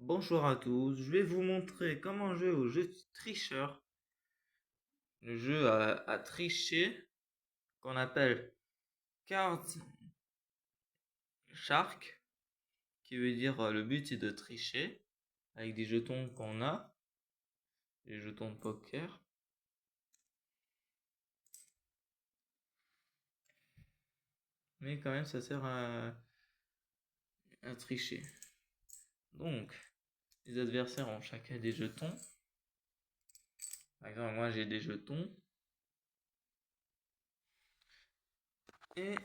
Bonjour à tous, je vais vous montrer comment jouer au jeu tricheur, le jeu à tricher qu'on appelle Card Shark, qui veut dire le but c'est de tricher avec des jetons qu'on a, des jetons de poker. Mais quand même ça sert à tricher. Donc, les adversaires ont chacun des jetons. Par exemple, moi j'ai des jetons. Et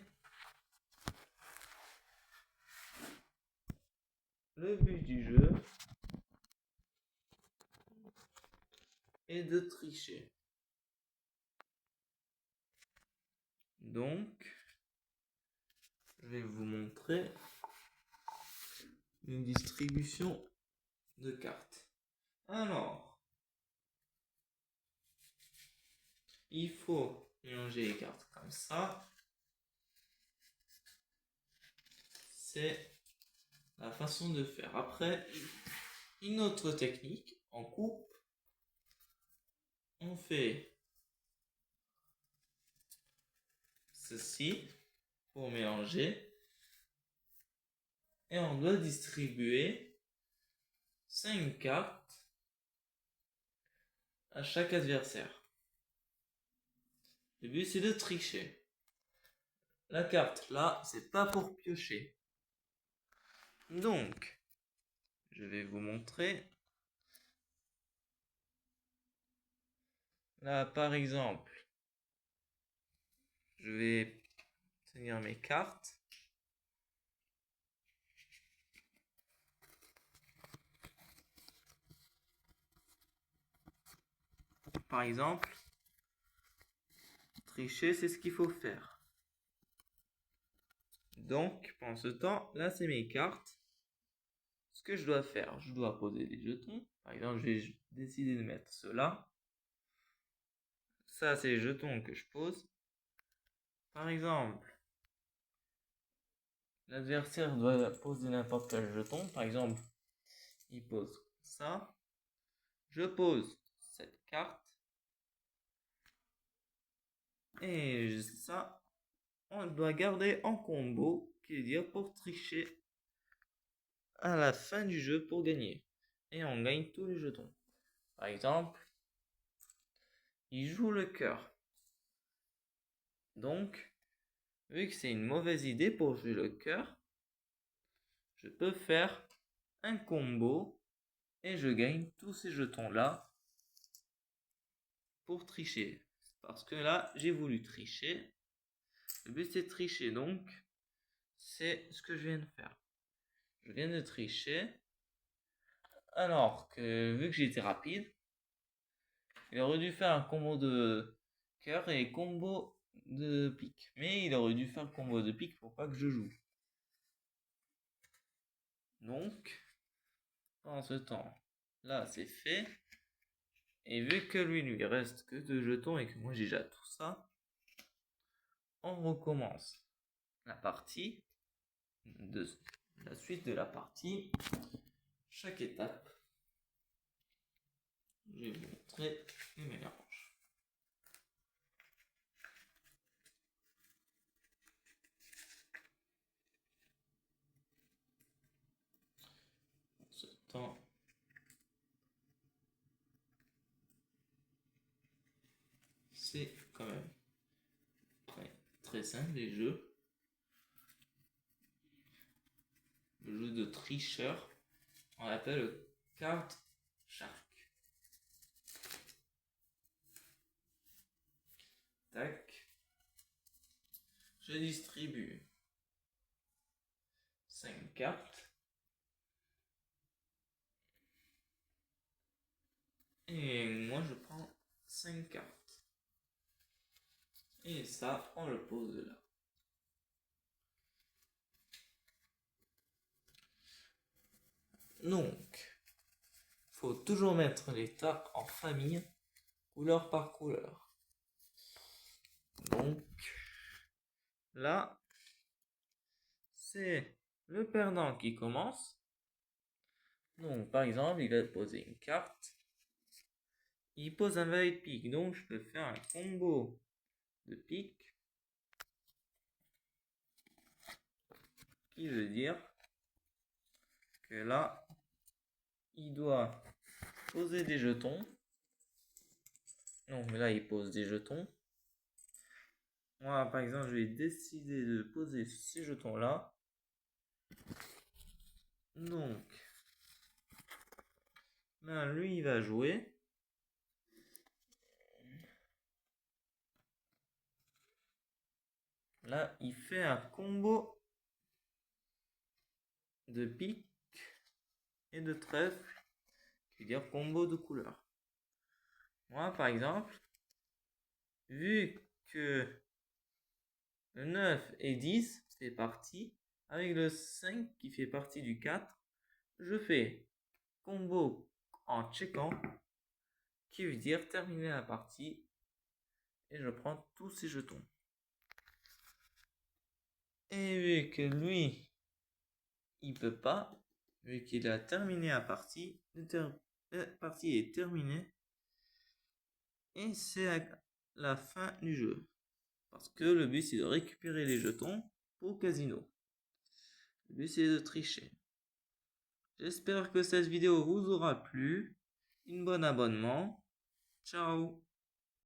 le but du jeu est de tricher. Donc, je vais vous montrer une distribution de cartes. Alors, il faut mélanger les cartes comme ça. C'est la façon de faire. Après, une autre technique, en coupe, on fait ceci pour mélanger. Et on doit distribuer 5 cartes à chaque adversaire. Le but c'est de tricher. La carte là, c'est pas pour piocher. Donc, je vais vous montrer. Là, par exemple, je vais tenir mes cartes. Par exemple, tricher, c'est ce qu'il faut faire. Donc, pendant ce temps, là, c'est mes cartes. Ce que je dois faire, je dois poser des jetons. Par exemple, je vais décider de mettre cela. Ça, c'est les jetons que je pose. Par exemple, l'adversaire doit poser n'importe quel jeton. Par exemple, il pose ça. Je pose cette carte. Et ça, on doit garder en combo, qui veut dire pour tricher à la fin du jeu pour gagner. Et on gagne tous les jetons. Par exemple, il joue le cœur. Donc, vu que c'est une mauvaise idée pour jouer le cœur, je peux faire un combo et je gagne tous ces jetons-là pour tricher. Parce que là, j'ai voulu tricher. Le but c'est de tricher, donc c'est ce que je viens de faire. Je viens de tricher. Alors que vu que j'étais rapide, il aurait dû faire un combo de cœur et combo de pique. Mais il aurait dû faire le combo de pique pour pas que je joue. Donc, pendant ce temps, là c'est fait. Et vu que lui reste que 2 jetons et que moi j'ai déjà tout ça, on recommence la partie, de la suite de la partie, chaque étape. Je vais vous montrer les mélanges. Ce temps, c'est quand même très simple les jeux. Le jeu de tricheur, on l'appelle le Card Shark. Tac. Je distribue 5 cartes. Et moi je prends 5 cartes. Et ça, on le pose là. Donc, faut toujours mettre les tas en famille, couleur par couleur. Donc, là, c'est le perdant qui commence. Donc, par exemple, il va poser une carte. Il pose un valet de pique. Donc, je peux faire un combo de pique. Qui veut dire que là, il doit poser des jetons. Non, mais là, il pose des jetons. Moi, par exemple, je vais décider de poser ces jetons-là. Donc, là, lui, il va jouer. Là, il fait un combo de pique et de trèfle, qui veut dire combo de couleurs. Moi, par exemple, vu que le 9 et 10 fait partie, avec le 5 qui fait partie du 4, je fais combo en checkant, qui veut dire terminer la partie, et je prends tous ces jetons. Et vu que lui, il peut pas, vu qu'il a terminé la partie est terminée, et c'est la fin du jeu. Parce que le but c'est de récupérer les jetons pour casino. Le but c'est de tricher. J'espère que cette vidéo vous aura plu. Une bonne abonnement. Ciao.